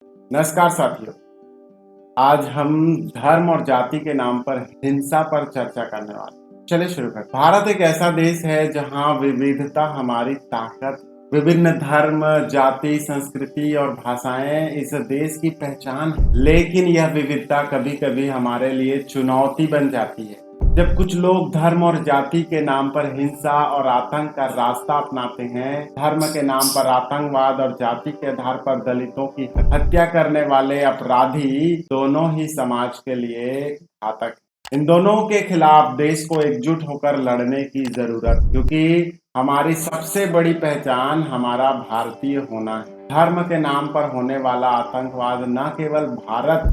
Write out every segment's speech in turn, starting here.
नमस्कार साथियों। आज हम धर्म और जाति के नाम पर हिंसा पर चर्चा करने वाले हैं। चलिए शुरू करते हैं। भारत एक ऐसा देश है जहां विविधता हमारी ताकत, विभिन्न धर्म, जाति, संस्कृति और भाषाएं इस देश की पहचान है। लेकिन यह विविधता कभी कभी हमारे लिए चुनौती बन जाती है जब कुछ लोग धर्म और जाति के नाम पर हिंसा और आतंक का रास्ता अपनाते हैं। धर्म के नाम पर आतंकवाद और जाति के आधार पर दलितों की हत्या करने वाले अपराधी दोनों ही समाज के लिए घातक हैं। इन दोनों के खिलाफ देश को एकजुट होकर लड़ने की जरूरत, क्योंकि हमारी सबसे बड़ी पहचान हमारा भारतीय होना है। धर्म के नाम पर होने वाला आतंकवाद न केवल भारत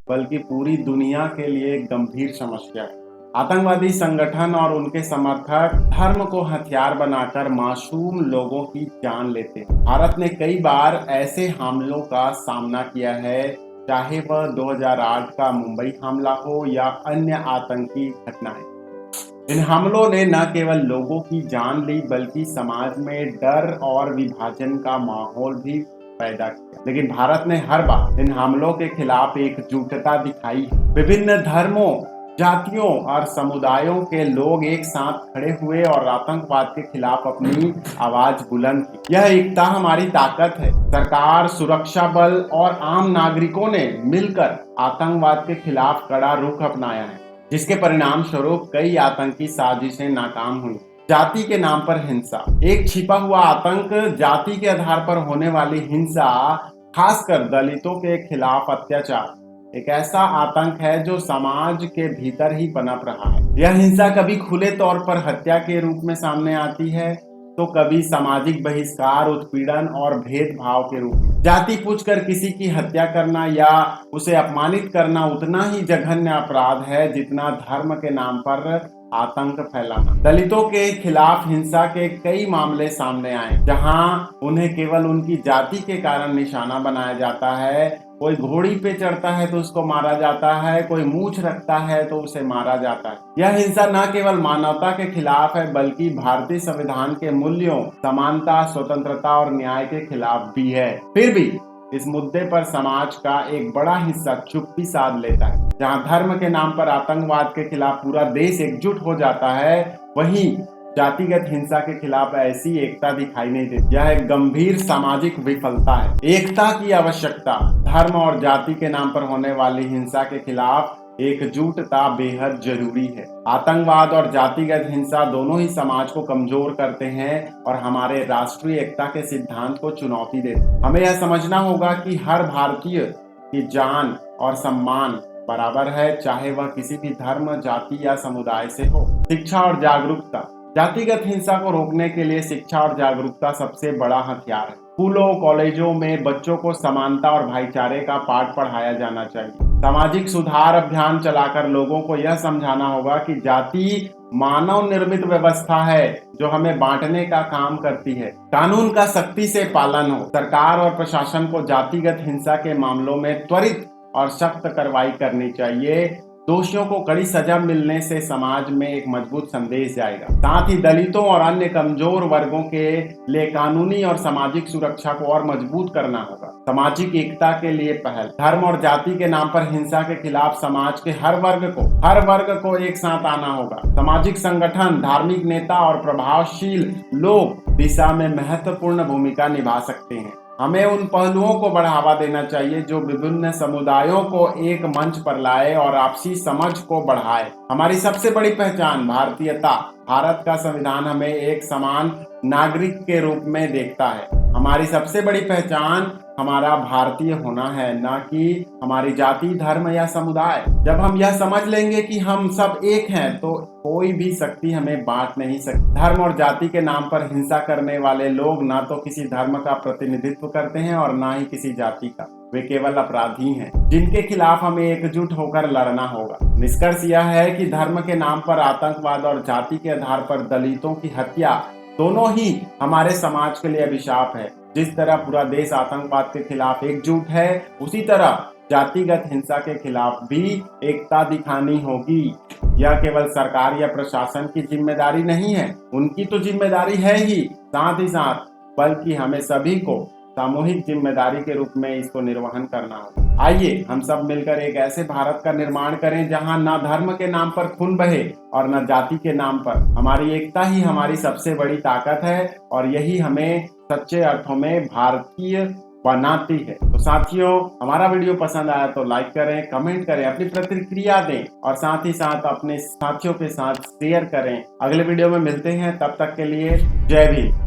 बल्कि पूरी दुनिया के लिए एक गंभीर समस्या है। आतंकवादी संगठन और उनके समर्थक धर्म को हथियार बनाकर मासूम लोगों की जान लेते हैं। भारत ने कई बार ऐसे हमलों का सामना किया है, चाहे वह 2008 का मुंबई हमला हो या अन्य आतंकी घटनाएं। इन हमलों ने न केवल लोगों की जान ली बल्कि समाज में डर और विभाजन का माहौल भी पैदा किया। लेकिन भारत ने हर बार इन हमलों के खिलाफ एकजुटता दिखाई। विभिन्न धर्मों, जातियों और समुदायों के लोग एक साथ खड़े हुए और आतंकवाद के खिलाफ अपनी आवाज बुलंद की। यह एकता हमारी ताकत है। सरकार, सुरक्षा बल और आम नागरिकों ने मिलकर आतंकवाद के खिलाफ कड़ा रुख अपनाया है, जिसके परिणाम स्वरूप कई आतंकी साजिशें नाकाम हुई। जाति के नाम पर हिंसा एक छिपा हुआ आतंक। जाति के आधार पर होने वाली हिंसा, खासकर दलितों के खिलाफ अत्याचार, एक ऐसा आतंक है जो समाज के भीतर ही पनप रहा है। यह हिंसा कभी खुले तौर पर हत्या के रूप में सामने आती है, तो कभी सामाजिक बहिष्कार, उत्पीड़न और भेदभाव के रूप में। जाति पूछकर किसी की हत्या करना या उसे अपमानित करना उतना ही जघन्य अपराध है जितना धर्म के नाम पर आतंक फैलाना। दलितों के खिलाफ हिंसा के कई मामले सामने आए, जहां उन्हें केवल उनकी जाति के कारण निशाना बनाया जाता है। कोई घोड़ी पे चढ़ता है तो उसको मारा जाता है, कोई मूछ रखता है तो उसे मारा जाता है। यह हिंसा न केवल मानवता के खिलाफ है बल्कि भारतीय संविधान के मूल्यों, समानता, स्वतंत्रता और न्याय के खिलाफ भी है। फिर भी इस मुद्दे पर समाज का एक बड़ा हिस्सा चुप्पी साध लेता है। जहां धर्म के नाम पर आतंकवाद के खिलाफ पूरा देश एकजुट हो जाता है, वहीं जातिगत हिंसा के खिलाफ ऐसी एकता दिखाई नहीं देती। यह एक गंभीर सामाजिक विफलता है। एकता की आवश्यकता। धर्म और जाति के नाम पर होने वाली हिंसा के खिलाफ एकजुटता बेहद जरूरी है। आतंकवाद और जातिगत हिंसा दोनों ही समाज को कमजोर करते हैं और हमारे राष्ट्रीय एकता के सिद्धांत को चुनौती देते हैं। हमें यह समझना होगा कि हर भारतीय की जान और सम्मान बराबर है, चाहे वह किसी भी धर्म, जाति या समुदाय से हो। शिक्षा और जागरूकता। जातिगत हिंसा को रोकने के लिए शिक्षा और जागरूकता सबसे बड़ा हथियार है। स्कूलों, कॉलेजों में बच्चों को समानता और भाईचारे का पाठ पढ़ाया जाना चाहिए। सामाजिक सुधार अभियान चलाकर लोगों को यह समझाना होगा कि जाति मानव निर्मित व्यवस्था है जो हमें बांटने का काम करती है। कानून का सख्ती से पालन हो। सरकार और प्रशासन को जातिगत हिंसा के मामलों में त्वरित और सख्त कार्रवाई करनी चाहिए। दोषियों को कड़ी सजा मिलने से समाज में एक मजबूत संदेश जाएगा। साथ ही दलितों और अन्य कमजोर वर्गों के लिए कानूनी और सामाजिक सुरक्षा को और मजबूत करना होगा। सामाजिक एकता के लिए पहल। धर्म और जाति के नाम पर हिंसा के खिलाफ समाज के हर वर्ग को एक साथ आना होगा। सामाजिक संगठन, धार्मिक नेता और प्रभावशील लोग दिशा में महत्वपूर्ण भूमिका निभा सकते हैं। हमें उन पहलुओं को बढ़ावा देना चाहिए जो विभिन्न समुदायों को एक मंच पर लाए और आपसी समझ को बढ़ाए। हमारी सबसे बड़ी पहचान भारतीयता। भारत का संविधान हमें एक समान नागरिक के रूप में देखता है। हमारी सबसे बड़ी पहचान हमारा भारतीय होना है, न कि हमारी जाति, धर्म या समुदाय। जब हम यह समझ लेंगे कि हम सब एक हैं, तो कोई भी शक्ति हमें बांट नहीं सकती। धर्म और जाति के नाम पर हिंसा करने वाले लोग ना तो किसी धर्म का प्रतिनिधित्व करते हैं और ना ही किसी जाति का। वे केवल अपराधी हैं जिनके खिलाफ हमें एकजुट होकर लड़ना होगा। निष्कर्ष यह है कि धर्म के नाम पर आतंकवाद और जाति के आधार पर दलितों की हत्या दोनों ही हमारे समाज के लिए अभिशाप है। जिस तरह पूरा देश आतंकवाद के खिलाफ एकजुट है, उसी तरह जातिगत हिंसा के खिलाफ भी एकता दिखानी होगी। यह केवल सरकार या प्रशासन की जिम्मेदारी नहीं है, उनकी तो जिम्मेदारी है ही, साथ ही साथ बल्कि हमें सभी को सामूहिक जिम्मेदारी के रूप में इसको निर्वहन करना होगा। आइए हम सब मिलकर एक ऐसे भारत का निर्माण करें जहां न धर्म के नाम पर खून बहे और न जाति के नाम पर। हमारी एकता ही हमारी सबसे बड़ी ताकत है और यही हमें सच्चे अर्थों में भारतीय बनाती है। तो साथियों, हमारा वीडियो पसंद आया तो लाइक करें, कमेंट करें, अपनी प्रतिक्रिया दें और साथ ही साथ अपने साथियों के साथ शेयर करें। अगले वीडियो में मिलते हैं, तब तक के लिए जय भीम।